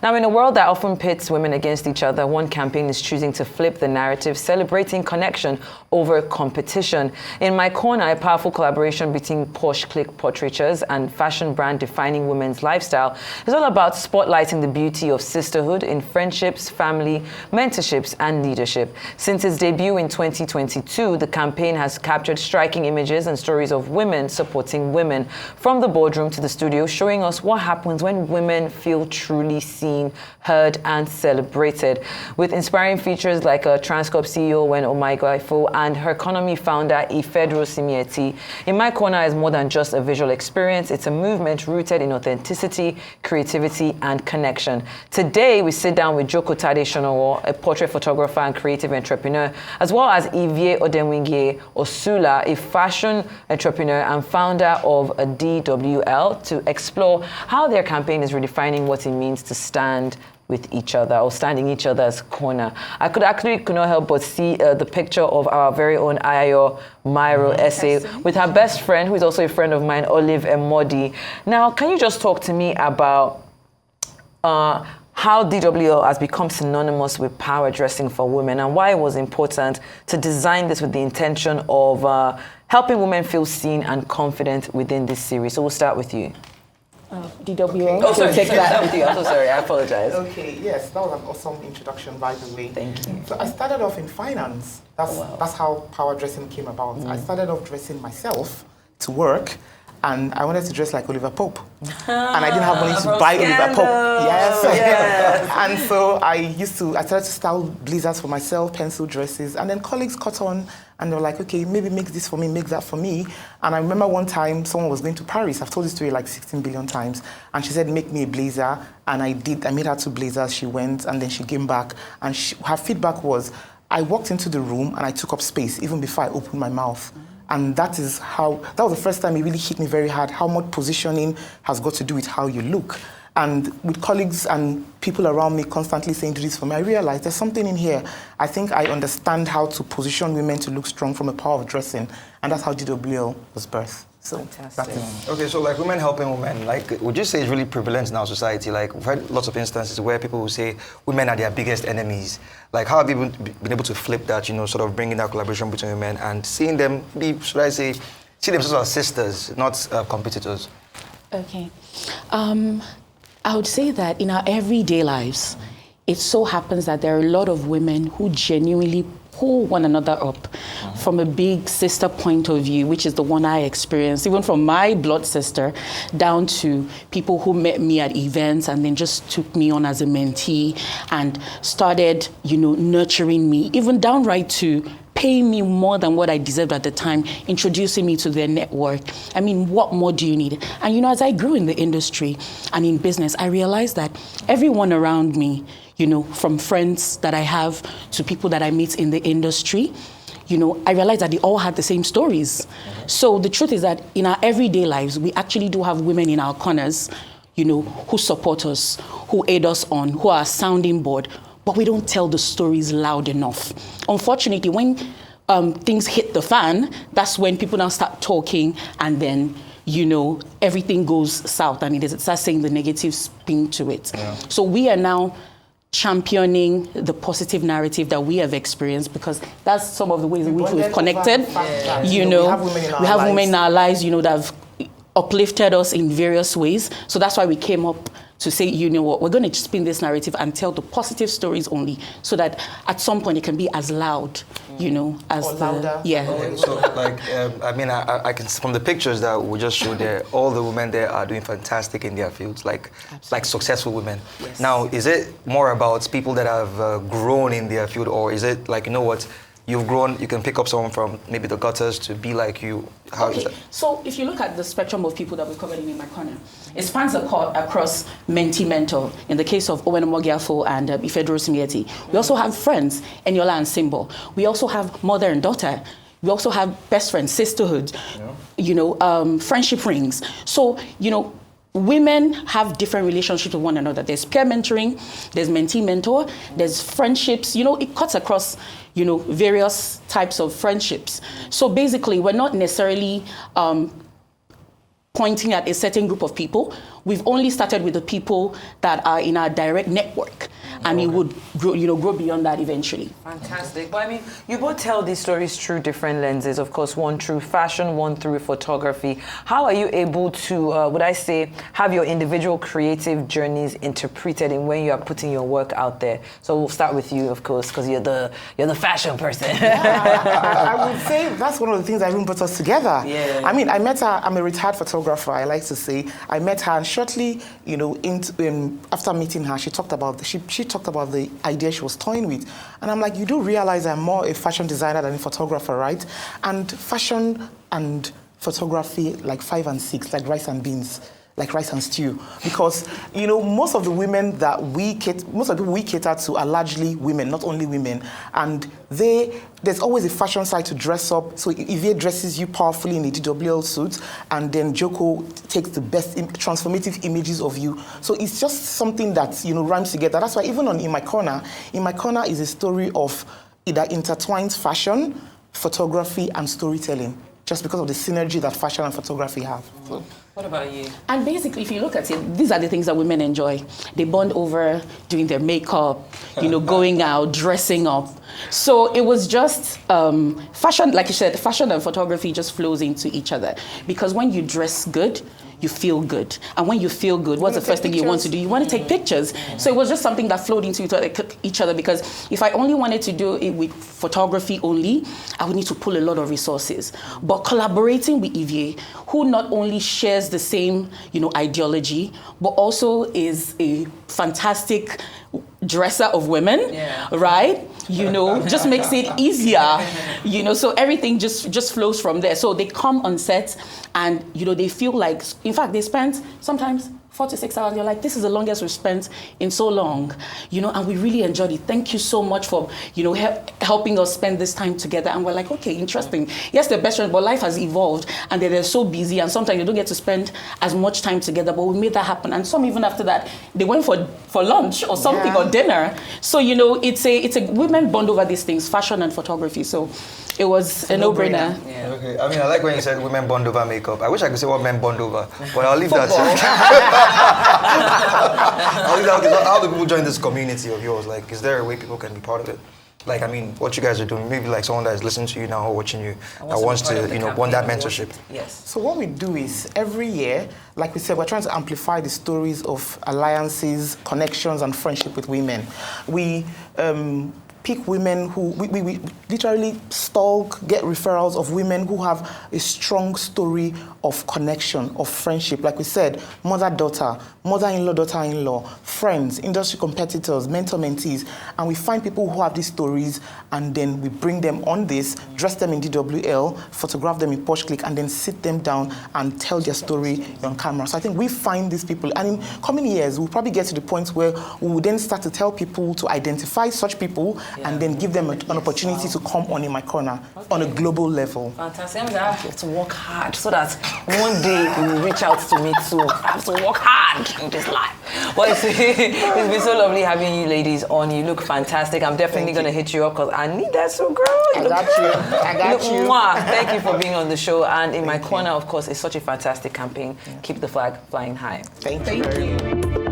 Now, in a world that often pits women against each other, one campaign is choosing to flip the narrative, celebrating connection over competition. In My Corner, a powerful collaboration between Posh Click Portraitures and fashion brand defining women's lifestyle, is all about spotlighting the beauty of sisterhood in friendships, family, mentorships, and leadership. Since its debut in 2022, the campaign has captured striking images and stories of women supporting women, from the boardroom to the studio, showing us what happens when women feel truly seen, heard, and celebrated. With inspiring features like a Transcorp CEO Wen Omaigwaifo and her economy founder Ifedro Simieti, In My Corner is more than just a visual experience. It's a movement rooted in authenticity, creativity, and connection. Today, we sit down with Jokotade Shonowo, a portrait photographer and creative entrepreneur, as well as Ivie Osula, a fashion entrepreneur and founder of a DWL, to explore how their campaign is redefining what it means to stand with each other, or standing each other's corner. I could not help but see the picture of our very own Ayo Myro essay with her best friend, who is also a friend of mine, Olive Emodi. Now, can you just talk to me about how DWL has become synonymous with power dressing for women, and why it was important to design this with the intention of helping women feel seen and confident within this series? So we'll start with you. DWL. Oh, sorry, take that with you. I'm so sorry, I apologize. Okay, yes, that was an awesome introduction, by the way. Thank you. So I started off in finance. That's how power dressing came about. I started off dressing myself to work, and I wanted to dress like Oliver Pope. And I didn't have money to buy Oliver Pope. Yes. And so I started to style blazers for myself, pencil dresses, and then colleagues caught on, and they were like, okay, maybe make this for me, make that for me. And I remember one time someone was going to Paris. I've told this story like 16 billion times. And she said, make me a blazer. And I did. I made her 2 blazers. She went, and then she came back. And her feedback was, I walked into the room and I took up space even before I opened my mouth. And that was the first time it really hit me very hard, how much positioning has got to do with how you look. And with colleagues and people around me constantly saying, do this for me, I realized there's something in here. I think I understand how to position women to look strong from a power of dressing. And that's how DWL was birthed. So fantastic. That's it. Okay, so like women helping women, like would you say it's really prevalent in our society? Like we've had lots of instances where people will say women are their biggest enemies. Like how have you been able to flip that, sort of bringing that collaboration between women and seeing them be, see themselves as sisters, not competitors? Okay. I would say that in our everyday lives, it so happens that there are a lot of women who genuinely pull one another up from a big sister point of view, which is the one I experienced, even from my blood sister down to people who met me at events and then just took me on as a mentee and started, nurturing me, even downright to paying me more than what I deserved at the time, introducing me to their network. I mean, what more do you need? And as I grew in the industry and in business, I realized that everyone around me, from friends that I have to people that I meet in the industry, I realized that they all had the same stories. So the truth is that in our everyday lives, we actually do have women in our corners, who support us, who aid us on, who are a sounding board, but we don't tell the stories loud enough. Unfortunately, when things hit the fan, that's when people now start talking, and then, everything goes south, and it starts saying the negative spin to it. Yeah. So we are now championing the positive narrative that we have experienced, because that's some of the ways in which we've connected. We have women in our lives, that have uplifted us in various ways. So that's why we came up to say, what, we're going to spin this narrative and tell the positive stories only, so that at some point it can be as loud, as or louder. Okay, so I can, from the pictures that we just showed there, all the women there are doing fantastic in their fields, like successful women. Yes. Now, is it more about people that have grown in their field, or is it like, you've grown, you can pick up someone from maybe the gutters to be like you? How is that? So if you look at the spectrum of people that we've covered in My Corner, it spans across mentee-mentor. In the case of Owen Omogiafo and Ifedro Simieti. We also have friends, Eniola and Simbo. We also have mother and daughter. We also have best friends, sisterhood, friendship rings. So, women have different relationships with one another. There's peer mentoring, there's mentee-mentor, there's friendships. It cuts across, various types of friendships. So basically, we're not necessarily pointing at a certain group of people. We've only started with the people that are in our direct network, and it would grow beyond that eventually. Fantastic. But I mean, you both tell these stories through different lenses. Of course, one through fashion, one through photography. How are you able to, would I say, have your individual creative journeys interpreted in when you are putting your work out there? So we'll start with you, of course, because you're the fashion person. I would say that's one of the things that even brought us together. Yeah. I mean, I met her. I'm a retired photographer. I like to say I met her, and shortly, after meeting her, she talked about the idea she was toying with, and I'm like, you do realize I'm more a fashion designer than a photographer, right? And fashion and photography, like 5 and 6, like rice and beans, like rice and stew, because most of the women that most of the people we cater to are largely women, not only women, and there's always a fashion side to dress up. So Ivie dresses you powerfully in a DWL suit, and then Joko takes the best transformative images of you. So it's just something that rhymes together. That's why even in my corner is a story of either intertwined fashion, photography, and storytelling, just because of the synergy that fashion and photography have. So. What about you? And basically, if you look at it, these are the things that women enjoy. They bond over doing their makeup, going out, dressing up. So it was just fashion, like you said, fashion and photography just flows into each other. Because when you dress good, you feel good. And when you feel good, what's the first thing you want to do? You want to take pictures. So it was just something that flowed into each other, because if I only wanted to do it with photography only, I would need to pull a lot of resources. But collaborating with Ivie, who not only shares the same, ideology, but also is a fantastic dresser of women, right? Just makes it easier, so everything just flows from there. So they come on set and, they feel like, in fact, they spend sometimes 4 to 6 hours. You're like, this is the longest we've spent in so long, and we really enjoyed it. Thank you so much for, helping us spend this time together. And we're like, okay, interesting. Yes, they're best friends, but life has evolved and they're so busy, and sometimes they don't get to spend as much time together, but we made that happen. And some even after that, they went for lunch or something or dinner. So, it's a women bond over these things, fashion and photography. So it was a no-brainer. Yeah. Okay, I mean, I like when you said women bond over makeup. I wish I could say what men bond over, but I'll leave that. How do people join this community of yours? Like, is there a way people can be part of it? Like, I mean, what you guys are doing, maybe like someone that is listening to you now or watching you that wants to, want that mentorship. Yes. So what we do is every year, like we said, we're trying to amplify the stories of alliances, connections, and friendship with women. We pick women who, we literally stalk, get referrals of women who have a strong story of connection, of friendship. Like we said, mother-daughter, mother-in-law, daughter-in-law, friends, industry competitors, mentor-mentees. And we find people who have these stories, and then we bring them on this, dress them in DWL, photograph them in Posh Click, and then sit them down and tell their story on camera. So I think we find these people, and in coming years, we'll probably get to the point where we will then start to tell people to identify such people and then give them an opportunity to come on in my corner on a global level. Fantastic. I have to work hard so that one day you will reach out to me too. I have to work hard in this life. Well, it's been so lovely having you ladies on. You look fantastic. I'm definitely going to hit you up because I need that so girl. I got you. Thank you for being on the show. And in my corner, of course, it's such a fantastic campaign. Keep the flag flying high. Thank you.